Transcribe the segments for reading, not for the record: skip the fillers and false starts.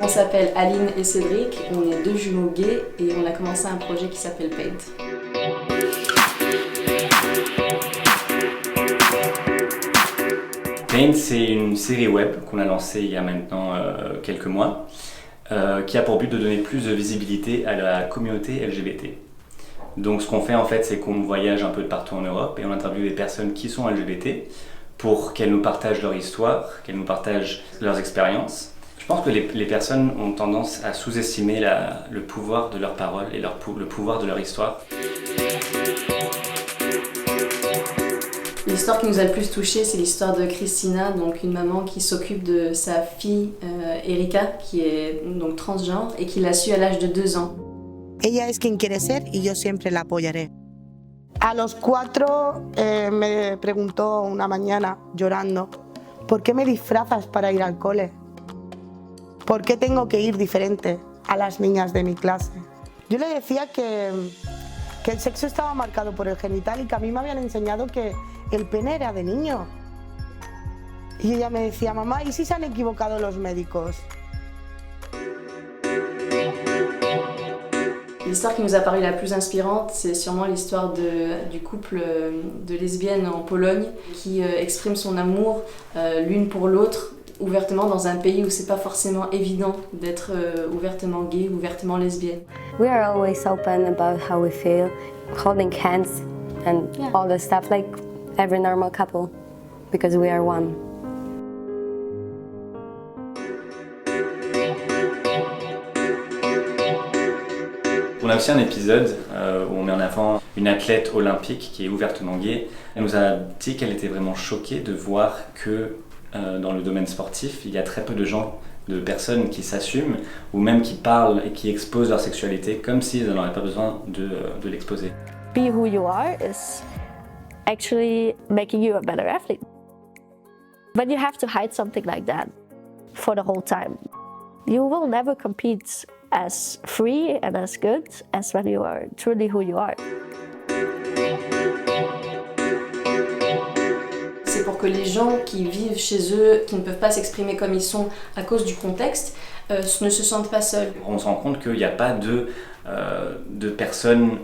On s'appelle Aline et Cédric, on est deux jumeaux gays et on a commencé un projet qui s'appelle Paint. Paint, c'est une série web qu'on a lancée il y a maintenant quelques mois, qui a pour but de donner plus de visibilité à la communauté LGBT. Donc ce qu'on fait en fait, c'est qu'on voyage un peu de partout en Europe et on interviewe des personnes qui sont LGBT pour qu'elles nous partagent leur histoire, qu'elles nous partagent leurs expériences. Je pense que les personnes ont tendance à sous-estimer le pouvoir de leurs paroles et le pouvoir de leur histoire. L'histoire qui nous a le plus touchée, c'est l'histoire de Christina, donc une maman qui s'occupe de sa fille Erika, qui est donc transgenre et qui l'a su à l'âge de 2 ans. Ella es quien quiere ser y yo siempre la apoyaré. A los 4 me preguntó una mañana llorando, ¿por qué me disfrazas para ir al cole? ¿Por qué tengo que ir diferente a las niñas de mi clase? Yo le decía que el sexo estaba marcado por el genital y que a mí me habían enseñado que el pene era de niño. Y ella me decía, mamá, ¿y si se han equivocado los médicos? L'histoire qui nous a paru la plus inspirante, c'est sûrement l'histoire du couple de lesbiennes en Pologne qui exprime son amour l'une pour l'autre ouvertement dans un pays où c'est pas forcément évident d'être ouvertement gay, ouvertement lesbienne. We are always open about how we feel, holding hands and all the stuff like every normal couple, because we are one. On a aussi un épisode où on met en avant une athlète olympique qui est ouvertement gay. Elle nous a dit qu'elle était vraiment choquée de voir que dans le domaine sportif, il y a très peu de personnes qui s'assument ou même qui parlent et qui exposent leur sexualité comme s'ils n'auraient pas besoin de l'exposer. Be who you are is actually making you a better athlete. But you have to hide something like that for the whole time. You will never compete as free and as good as when you are truly who you are. C'est pour que les gens qui vivent chez eux, qui ne peuvent pas s'exprimer comme ils sont à cause du contexte, ne se sentent pas seuls. On se rend compte qu'il n'y a pas de personnes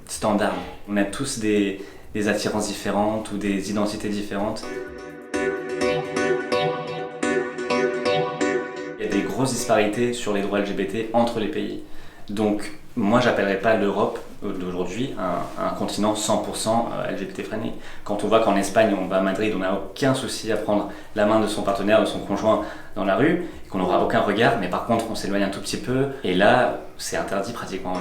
standards. On a tous des attirances différentes ou des identités différentes. Il y a des grosses disparités sur les droits LGBT entre les pays. Donc moi j'appellerais pas l'Europe d'aujourd'hui un continent 100% LGBT friendly. Quand on voit qu'en Espagne on va à Madrid, on n'a aucun souci à prendre la main de son partenaire, de son conjoint dans la rue, et qu'on n'aura aucun regard, mais par contre on s'éloigne un tout petit peu, et là c'est interdit pratiquement.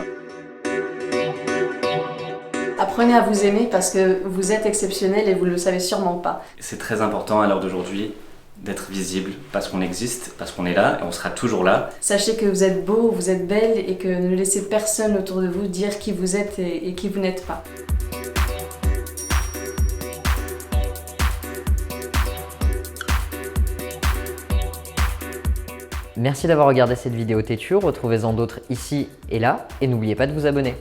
Apprenez à vous aimer parce que vous êtes exceptionnel et vous ne le savez sûrement pas. C'est très important à l'heure d'aujourd'hui d'être visible parce qu'on existe, parce qu'on est là et on sera toujours là. Sachez que vous êtes beau, vous êtes belle et que ne laissez personne autour de vous dire qui vous êtes et qui vous n'êtes pas. Merci d'avoir regardé cette vidéo têtue, retrouvez-en d'autres ici et là, et n'oubliez pas de vous abonner.